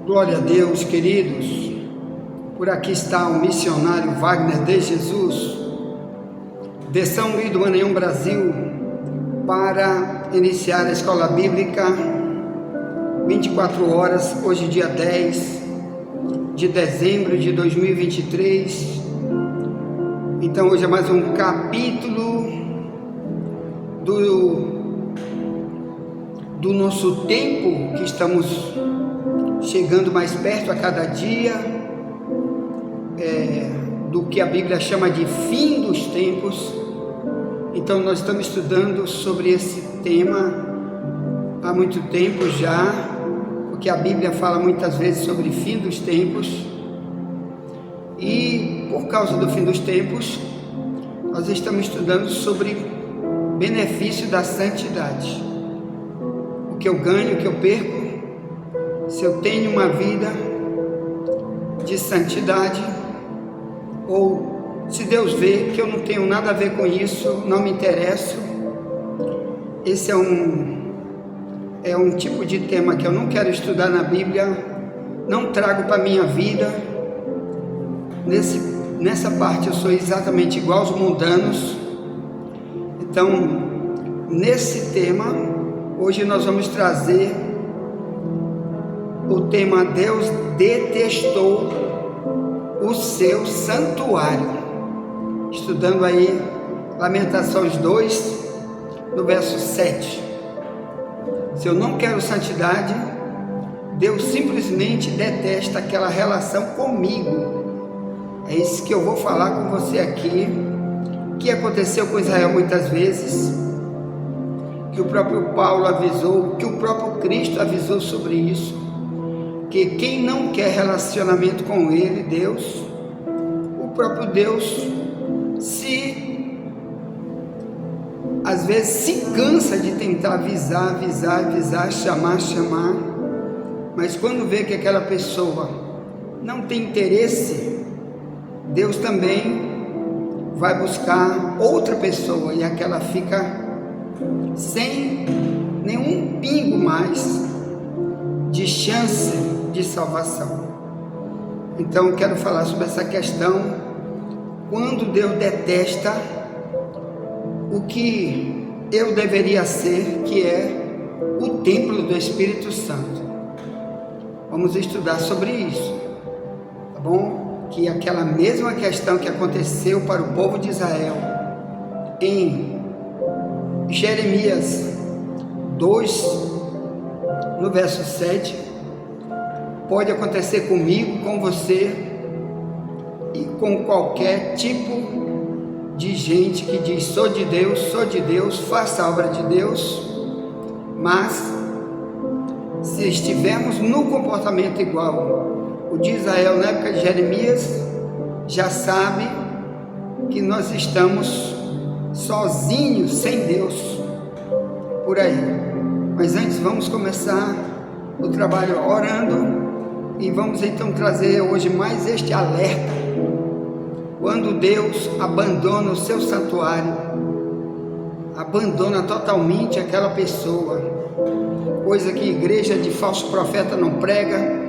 Glória a Deus, queridos. Por aqui está o missionário Wagner de Jesus, de São Luís do Maranhão, Brasil, para iniciar a Escola Bíblica 24 horas, hoje dia 10 de dezembro de 2023. Então hoje é mais um capítulo do nosso tempo, que estamos chegando mais perto a cada dia, do que a Bíblia chama de fim dos tempos. Então nós estamos estudando sobre esse tema há muito tempo já, porque a Bíblia fala muitas vezes sobre fim dos tempos, e por causa do fim dos tempos nós estamos estudando sobre benefício da santidade, o que eu ganho, o que eu perco se eu tenho uma vida de santidade, ou se Deus vê que eu não tenho nada a ver com isso, não me interesso. Esse é um tipo de tema que eu não quero estudar na Bíblia, não trago para a minha vida. Nessa parte eu sou exatamente igual aos mundanos. Então, nesse tema, hoje nós vamos trazer o tema: Deus detestou o seu santuário, estudando aí Lamentações 2, no verso 7. Se eu não quero santidade, Deus simplesmente detesta aquela relação comigo. É isso que eu vou falar com você aqui, que aconteceu com Israel muitas vezes, que o próprio Paulo avisou, que o próprio Cristo avisou sobre isso, que quem não quer relacionamento com Ele, Deus, o próprio Deus, às vezes se cansa de tentar avisar, chamar, mas quando vê que aquela pessoa não tem interesse, Deus também vai buscar outra pessoa, e aquela fica sem nenhum pingo mais de chance de salvação. Então eu quero falar sobre essa questão, quando Deus detesta o que eu deveria ser, que é o templo do Espírito Santo. Vamos estudar sobre isso, tá bom? Que aquela mesma questão que aconteceu para o povo de Israel em Jeremias 2, no verso 7, pode acontecer comigo, com você e com qualquer tipo de gente que diz: sou de Deus, faça a obra de Deus. Mas se estivermos no comportamento igual o de Israel na época de Jeremias, já sabe que nós estamos sozinhos, sem Deus, por aí. Mas antes vamos começar o trabalho orando, e vamos então trazer hoje mais este alerta. Quando Deus abandona o seu santuário, abandona totalmente aquela pessoa, coisa que igreja de falso profeta não prega,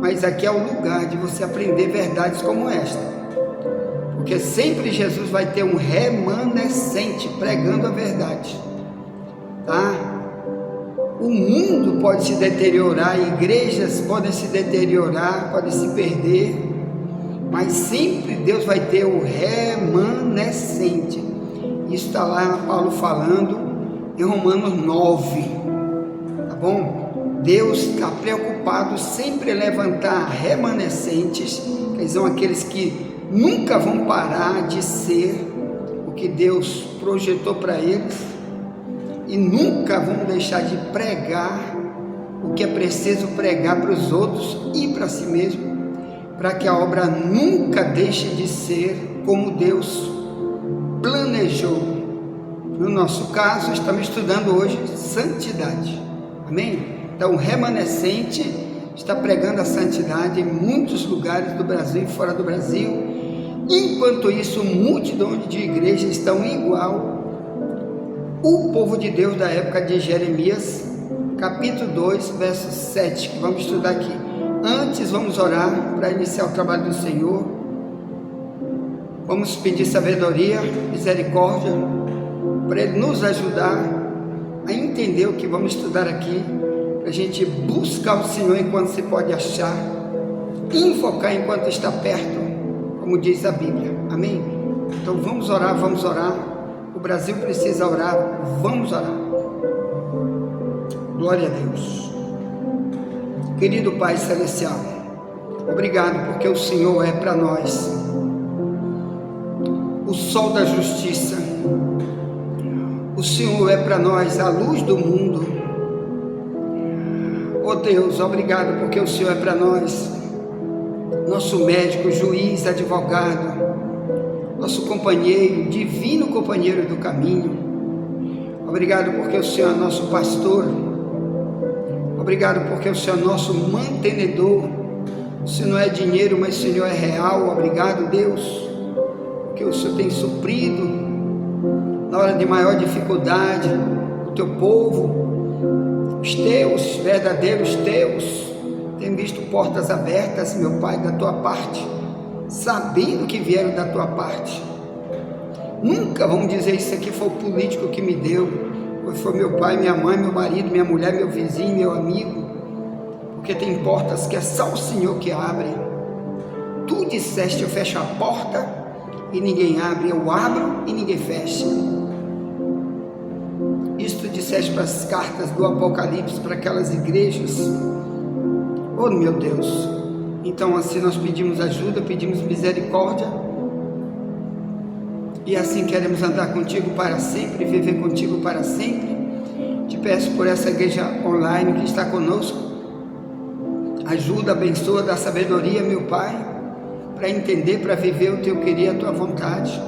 mas aqui é o lugar de você aprender verdades como esta, porque sempre Jesus vai ter um remanescente pregando a verdade, tá? O mundo pode se deteriorar, igrejas podem se deteriorar, podem se perder, mas sempre Deus vai ter o remanescente. Isso está lá Paulo falando em Romanos 9, tá bom? Deus está preocupado sempre em levantar remanescentes, que são aqueles que nunca vão parar de ser o que Deus projetou para eles, e nunca vão deixar de pregar o que é preciso pregar para os outros e para si mesmo, para que a obra nunca deixe de ser como Deus planejou. No nosso caso, estamos estudando hoje santidade, amém? Então o remanescente está pregando a santidade em muitos lugares do Brasil e fora do Brasil. Enquanto isso, multidão de igrejas estão igual o povo de Deus da época de Jeremias, capítulo 2, verso 7, que vamos estudar aqui. Antes vamos orar para iniciar o trabalho do Senhor. Vamos pedir sabedoria, misericórdia, para Ele nos ajudar a entender o que vamos estudar aqui, para a gente buscar o Senhor enquanto se pode achar, enfocar enquanto está perto, como diz a Bíblia. Amém? Então vamos orar, vamos orar. O Brasil precisa orar, vamos orar. Glória a Deus. Querido Pai Celestial, obrigado porque o Senhor é para nós o sol da justiça. O Senhor é para nós a luz do mundo. Oh Deus, obrigado porque o Senhor é para nós nosso médico, juiz, advogado, nosso companheiro, divino companheiro do caminho. Obrigado porque o Senhor é nosso pastor. Obrigado porque o Senhor é nosso mantenedor. O Senhor não é dinheiro, mas o Senhor é real. Obrigado, Deus, porque o Senhor tem suprido na hora de maior dificuldade o teu povo, os teus, verdadeiros teus. Tem visto portas abertas, meu Pai, da tua parte, sabendo que vieram da tua parte. Nunca vamos dizer isso aqui foi o político que me deu, foi meu pai, minha mãe, meu marido, minha mulher, meu vizinho, meu amigo, porque tem portas que é só o Senhor que abre. Tu disseste: eu fecho a porta e ninguém abre, eu abro e ninguém fecha. Isso tu disseste para as cartas do Apocalipse, para aquelas igrejas. Oh meu Deus, então assim nós pedimos ajuda, pedimos misericórdia, e assim queremos andar contigo para sempre, viver contigo para sempre. Te peço por essa igreja online que está conosco, ajuda, abençoa, dá sabedoria, meu Pai, para entender, para viver o teu querer, a tua vontade.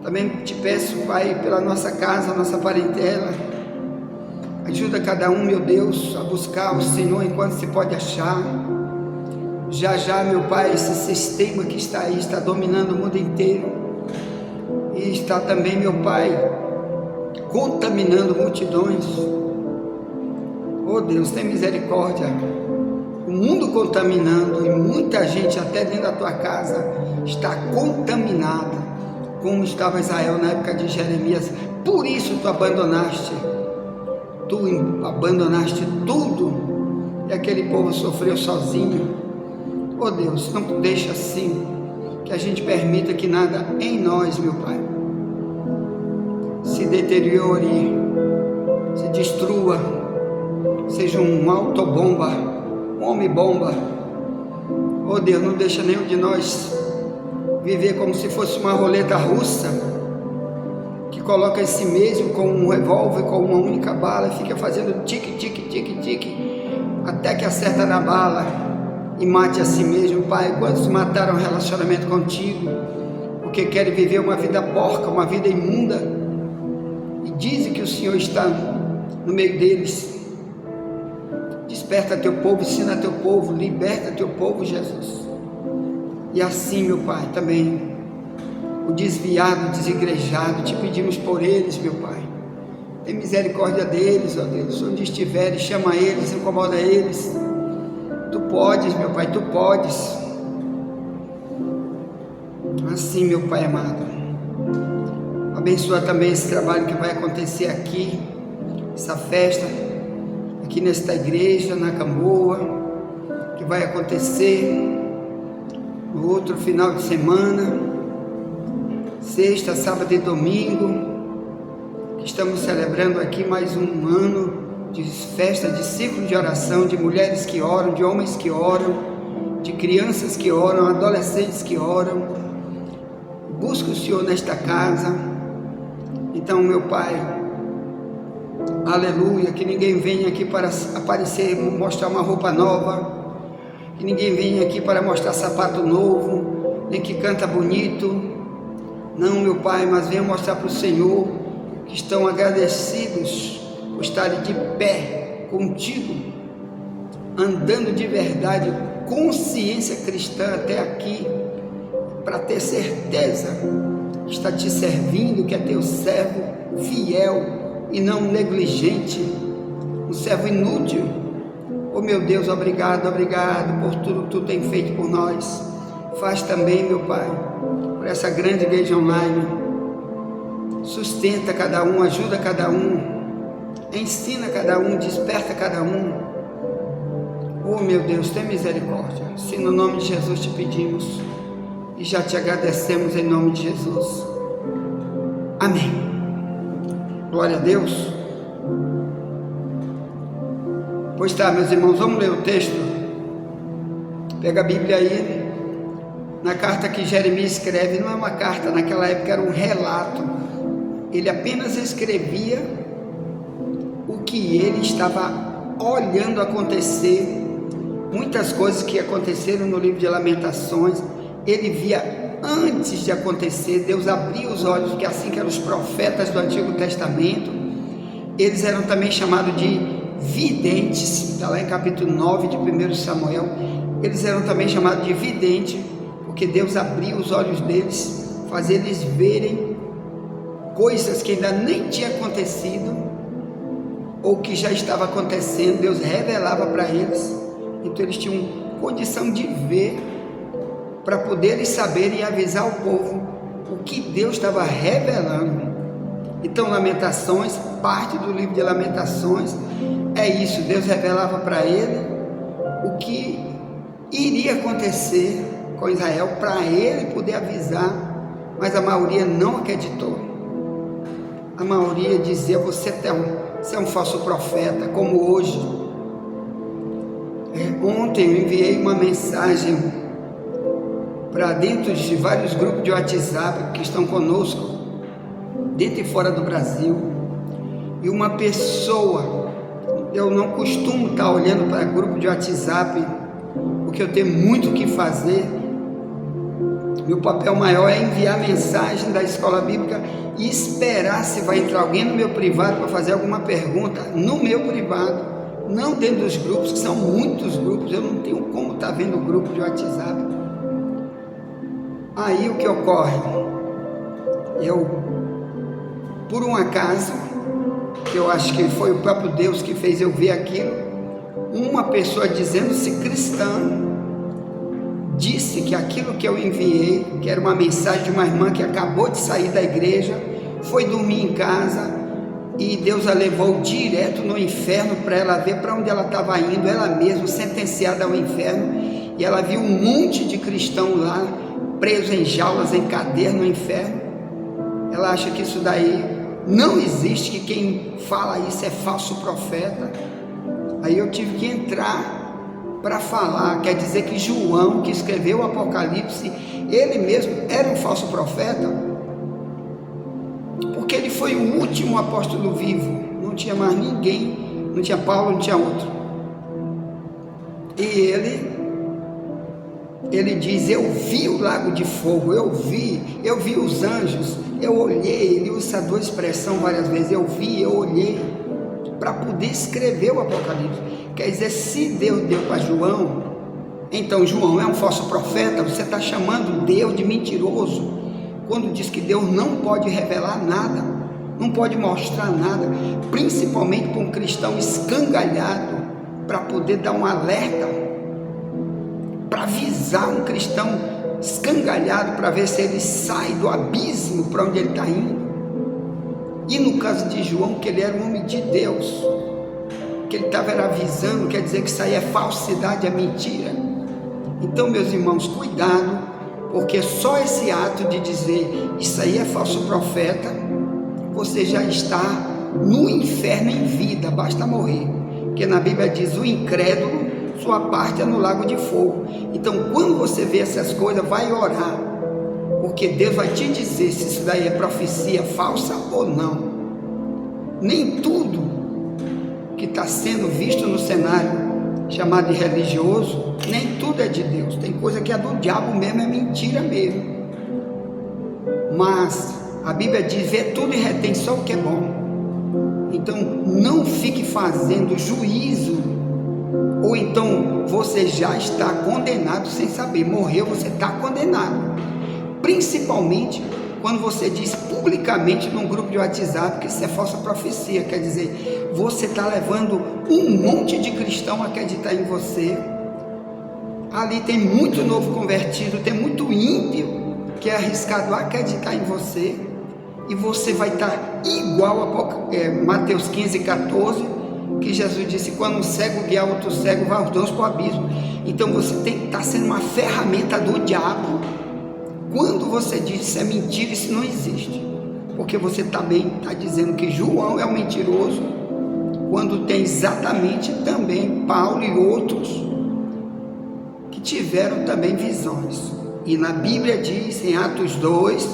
Também te peço, Pai, pela nossa casa, nossa parentela, ajuda cada um, meu Deus, a buscar o Senhor enquanto se pode achar. Já, meu Pai, esse sistema que está aí, está dominando o mundo inteiro, e está também, meu Pai, contaminando multidões. Oh Deus, tem misericórdia. O mundo contaminando, e muita gente, até dentro da tua casa, está contaminada, como estava Israel na época de Jeremias. Por isso tu abandonaste tudo, e aquele povo sofreu sozinho. Oh Deus, não deixa assim, que a gente permita que nada em nós, meu Pai, se deteriore, se destrua, seja um autobomba, um homem-bomba. Oh Deus, não deixa nenhum de nós viver como se fosse uma roleta russa, que coloca em si mesmo com um revólver, com uma única bala, e fica fazendo tique, tique, tique, tique, até que acerta na bala e mate a si mesmo. Pai, quantos mataram o relacionamento contigo, porque querem viver uma vida porca, uma vida imunda, e dizem que o Senhor está no meio deles. Desperta teu povo, ensina teu povo, liberta teu povo, Jesus. E assim, meu Pai, também o desviado, o desigrejado, te pedimos por eles, meu Pai. Tem misericórdia deles, ó Deus, onde estiverem, chama eles, incomoda eles. Tu podes, meu Pai, tu podes. Assim, meu Pai amado, abençoa também esse trabalho que vai acontecer aqui, essa festa, aqui nesta igreja, na Camboa, que vai acontecer no outro final de semana, sexta, sábado e domingo, que estamos celebrando aqui mais um ano de festa, de ciclo de oração, de mulheres que oram, de homens que oram, de crianças que oram, adolescentes que oram. Busca o Senhor nesta casa. Então, meu Pai, aleluia, que ninguém venha aqui para aparecer, mostrar uma roupa nova, que ninguém venha aqui para mostrar sapato novo, nem que canta bonito. Não, meu Pai, mas venha mostrar para o Senhor que estão agradecidos por estarem de pé contigo, andando de verdade, consciência cristã até aqui, para ter certeza que está te servindo, que é teu servo fiel e não negligente. um servo inútil. Oh meu Deus, obrigado, obrigado por tudo que tu tem feito por nós. Faz também, meu Pai, por essa grande igreja online. Sustenta cada um, ajuda cada um, ensina cada um, desperta cada um. Oh meu Deus, tem misericórdia. Se no nome de Jesus te pedimos e já te agradecemos em nome de Jesus. Amém. Glória a Deus. Pois tá, meus irmãos, vamos ler o texto. Pega a Bíblia aí. Na carta que Jeremias escreve, não é uma carta, naquela época era um relato. Ele apenas escrevia o que ele estava olhando acontecer. Muitas coisas que aconteceram no livro de Lamentações, ele via antes de acontecer. Deus abria os olhos, porque assim que eram os profetas do Antigo Testamento, eles eram também chamados de videntes. Está lá em capítulo 9 de 1 Samuel. Eles eram também chamados de videntes, porque Deus abria os olhos deles, fazia eles verem coisas que ainda nem tinham acontecido, ou que já estava acontecendo. Deus revelava para eles, então eles tinham condição de ver, para poderem saber e avisar o povo o que Deus estava revelando. Então Lamentações, parte do livro de Lamentações, é isso. Deus revelava para ele o que iria acontecer com Israel, para ele poder avisar, mas a maioria não acreditou. A maioria dizia: você é um falso profeta, como hoje. Ontem eu enviei uma mensagem para dentro de vários grupos de WhatsApp que estão conosco, dentro e fora do Brasil, e uma pessoa, eu não costumo estar olhando para grupo de WhatsApp, porque eu tenho muito o que fazer. Meu papel maior é enviar mensagem da escola bíblica e esperar se vai entrar alguém no meu privado para fazer alguma pergunta no meu privado, não dentro dos grupos, que são muitos grupos. Eu não tenho como estar vendo o grupo de WhatsApp. Aí o que ocorre? Por um acaso, que eu acho que foi o próprio Deus que fez eu ver aquilo, uma pessoa dizendo-se cristã, disse que aquilo que eu enviei, que era uma mensagem de uma irmã que acabou de sair da igreja, foi dormir em casa e Deus a levou direto no inferno para ela ver para onde ela estava indo, ela mesma sentenciada ao inferno, e ela viu um monte de cristão lá, preso em jaulas, em cadeia no inferno. Ela acha que isso daí não existe, que quem fala isso é falso profeta. Aí eu tive que entrar para falar, quer dizer que João, que escreveu o Apocalipse, ele mesmo era um falso profeta, porque ele foi o último apóstolo vivo, não tinha mais ninguém, não tinha Paulo, não tinha outro. E ele diz: eu vi o lago de fogo, eu vi os anjos, eu olhei. Ele usa essa expressão várias vezes: eu vi, eu olhei, para poder escrever o Apocalipse. Quer dizer, se Deus deu para João, então João é um falso profeta. Você está chamando Deus de mentiroso, quando diz que Deus não pode revelar nada, não pode mostrar nada, principalmente para um cristão escangalhado, para poder dar um alerta, para avisar um cristão escangalhado, para ver se ele sai do abismo para onde ele está indo. E no caso de João, que ele era um homem de Deus, que ele estava avisando, quer dizer que isso aí é falsidade, é mentira. Então, meus irmãos, cuidado, porque só esse ato de dizer isso aí é falso profeta, você já está no inferno em vida, basta morrer. Porque na Bíblia diz: o incrédulo, sua parte é no lago de fogo. Então, quando você vê essas coisas, vai orar, porque Deus vai te dizer se isso daí é profecia falsa ou não. Nem tudo que está sendo visto no cenário chamado de religioso, nem tudo é de Deus. Tem coisa que é do diabo mesmo, é mentira mesmo. Mas a Bíblia diz: vê tudo e retém só o que é bom. Então não fique fazendo juízo, ou então você já está condenado sem saber. Morreu, você está condenado. Principalmente Quando você diz publicamente num grupo de WhatsApp que isso é falsa profecia, quer dizer, você está levando um monte de cristão a acreditar em você. Ali tem muito novo convertido, tem muito ímpio que é arriscado a acreditar em você, e você vai estar igual a Mateus 15:14, que Jesus disse: quando um cego guiar outro cego, vai os dois para o abismo. Então você tem que estar sendo uma ferramenta do diabo. Quando você diz isso é mentira, isso não existe, porque você também está dizendo que João é um mentiroso, quando tem exatamente também Paulo e outros que tiveram também visões. E na Bíblia diz, em Atos 2,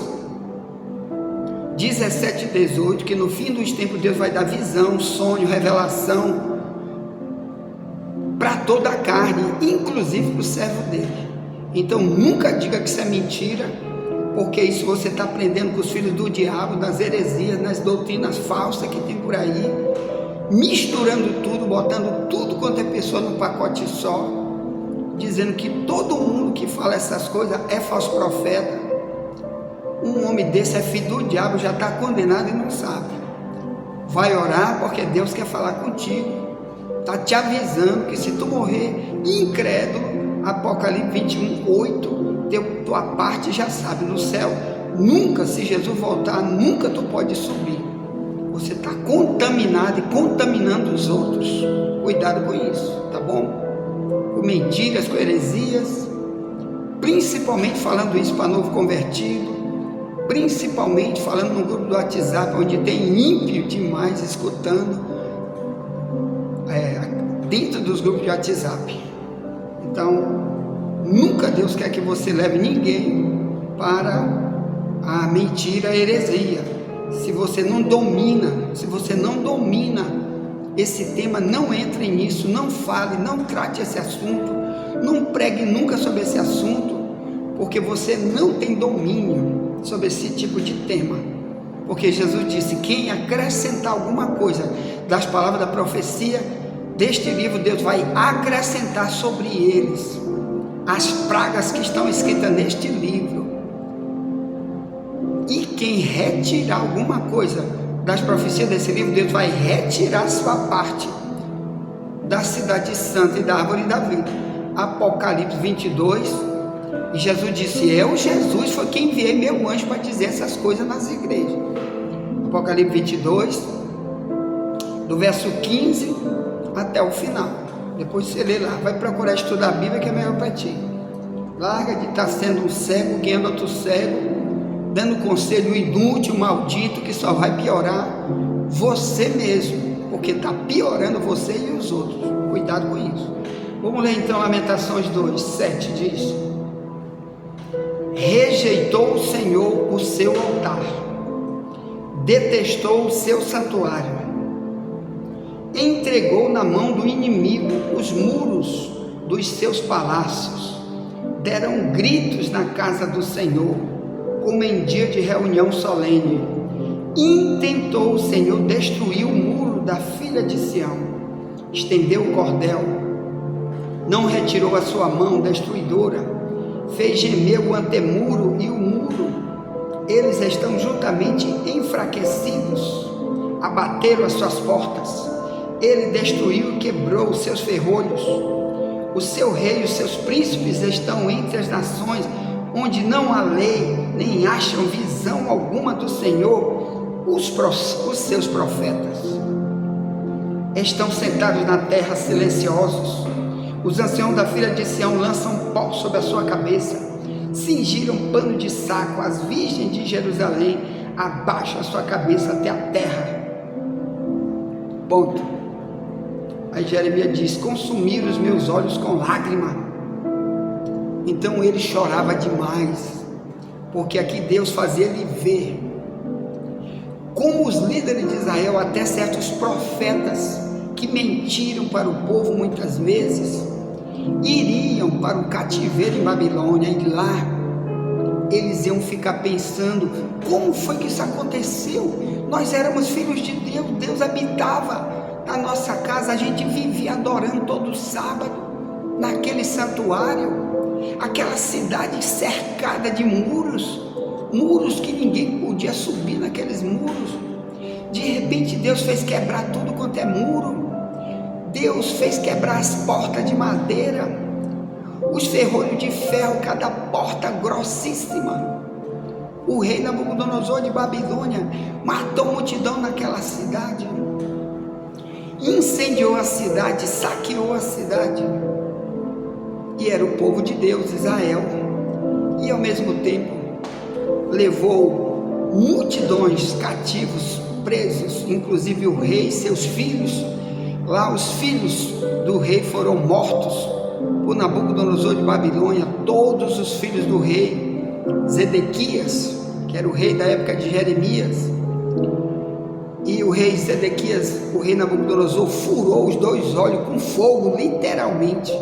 17 e 18, que no fim dos tempos Deus vai dar visão, sonho, revelação para toda a carne, inclusive para o servo dele. Então nunca diga que isso é mentira, porque isso você está aprendendo com os filhos do diabo, nas heresias, nas doutrinas falsas que tem por aí, misturando tudo, botando tudo quanto é pessoa no pacote só, dizendo que todo mundo que fala essas coisas é falso profeta. Um homem desse é filho do diabo, já está condenado e não sabe. Vai orar porque Deus quer falar contigo, está te avisando que se tu morrer incrédulo, Apocalipse 21:8, tua parte já sabe, no céu nunca, se Jesus voltar, nunca tu pode subir. Você está contaminado e contaminando os outros. Cuidado com isso, tá bom? Com mentiras, com heresias, principalmente falando isso para novo convertido, principalmente falando no grupo do WhatsApp, onde tem ímpio demais escutando, dentro dos grupos de WhatsApp. Então, nunca Deus quer que você leve ninguém para a mentira, a heresia. Se você não domina esse tema, não entre nisso, não fale, não trate esse assunto, não pregue nunca sobre esse assunto, porque você não tem domínio sobre esse tipo de tema. Porque Jesus disse: quem acrescentar alguma coisa das palavras da profecia deste livro, Deus vai acrescentar sobre eles as pragas que estão escritas neste livro. E quem retirar alguma coisa das profecias desse livro, Deus vai retirar a sua parte da cidade santa e da árvore da vida. Apocalipse 22, e Jesus disse: eu, Jesus, foi quem enviei meu anjo para dizer essas coisas nas igrejas. Apocalipse 22, do verso 15 até o final. Depois você lê lá, vai procurar estudar a Bíblia, que é melhor para ti. Larga de estar sendo um cego, guiando outro cego, dando conselho inútil, maldito, que só vai piorar você mesmo, porque está piorando você e os outros. Cuidado com isso. Vamos ler então Lamentações 2, 7, diz: rejeitou o Senhor o seu altar, detestou o seu santuário, entregou na mão do inimigo os muros dos seus palácios. Deram gritos na casa do Senhor, como em dia de reunião solene. Intentou o Senhor destruir o muro da filha de Sião, estendeu o cordel, não retirou a sua mão destruidora, fez gemer o antemuro e o muro. Eles estão juntamente enfraquecidos, abateram as suas portas. Ele destruiu e quebrou os seus ferrolhos. O seu rei e os seus príncipes estão entre as nações, onde não há lei, nem acham visão alguma do Senhor. Os seus profetas estão sentados na terra silenciosos. Os anciãos da filha de Sião lançam pó sobre a sua cabeça, cingiram pano de saco. As virgens de Jerusalém abaixam a sua cabeça até a terra. Ponto. Aí Jeremias diz: consumiram os meus olhos com lágrima. Então ele chorava demais, porque aqui Deus fazia ele ver como os líderes de Israel, até certos profetas que mentiram para o povo muitas vezes, iriam para o cativeiro em Babilônia, e lá eles iam ficar pensando: como foi que isso aconteceu? Nós éramos filhos de Deus, Deus habitava na nossa casa, a gente vivia adorando todo sábado naquele santuário, aquela cidade cercada de muros, muros que ninguém podia subir naqueles muros. De repente Deus fez quebrar tudo quanto é muro. Deus fez quebrar as portas de madeira, os ferrolhos de ferro, cada porta grossíssima. O rei Nabucodonosor de Babilônia matou multidão naquela cidade, incendiou a cidade, saqueou a cidade, e era o povo de Deus, Israel, e ao mesmo tempo levou multidões cativos, presos, inclusive o rei e seus filhos. Lá os filhos do rei foram mortos por Nabucodonosor de Babilônia, todos os filhos do rei. Zedequias, que era o rei da época de Jeremias, e o rei Zedequias, o rei Nabucodonosor, furou os dois olhos com fogo, literalmente.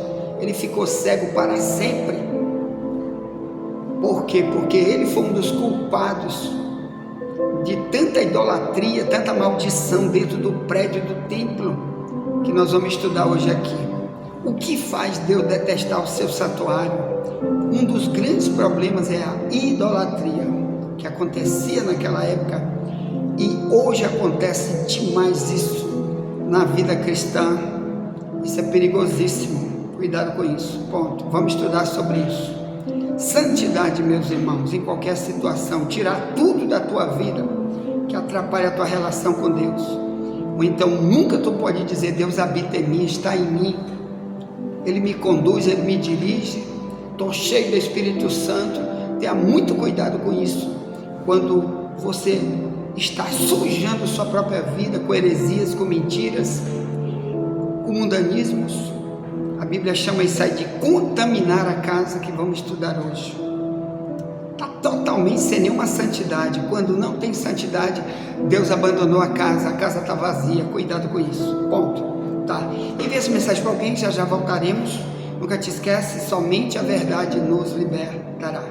Ele ficou cego para sempre. Por quê? Porque ele foi um dos culpados de tanta idolatria, tanta maldição dentro do prédio do templo, que nós vamos estudar hoje aqui. O que faz Deus detestar o seu santuário? Um dos grandes problemas é a idolatria, que acontecia naquela época, e hoje acontece demais isso na vida cristã. Isso é perigosíssimo, cuidado com isso, ponto. Vamos estudar sobre isso. Santidade, meus irmãos, em qualquer situação, tirar tudo da tua vida que atrapalha a tua relação com Deus. Ou então nunca tu pode dizer: Deus habita em mim, está em mim, Ele me conduz, Ele me dirige, estou cheio do Espírito Santo. Tenha muito cuidado com isso, quando você está sujando sua própria vida com heresias, com mentiras, com mundanismos. A Bíblia chama isso aí de contaminar a casa, que vamos estudar hoje. Está totalmente sem nenhuma santidade. Quando não tem santidade, Deus abandonou a casa está vazia. Cuidado com isso, ponto. Tá? Envie essa mensagem para alguém, já voltaremos. Nunca te esquece, somente a verdade nos libertará.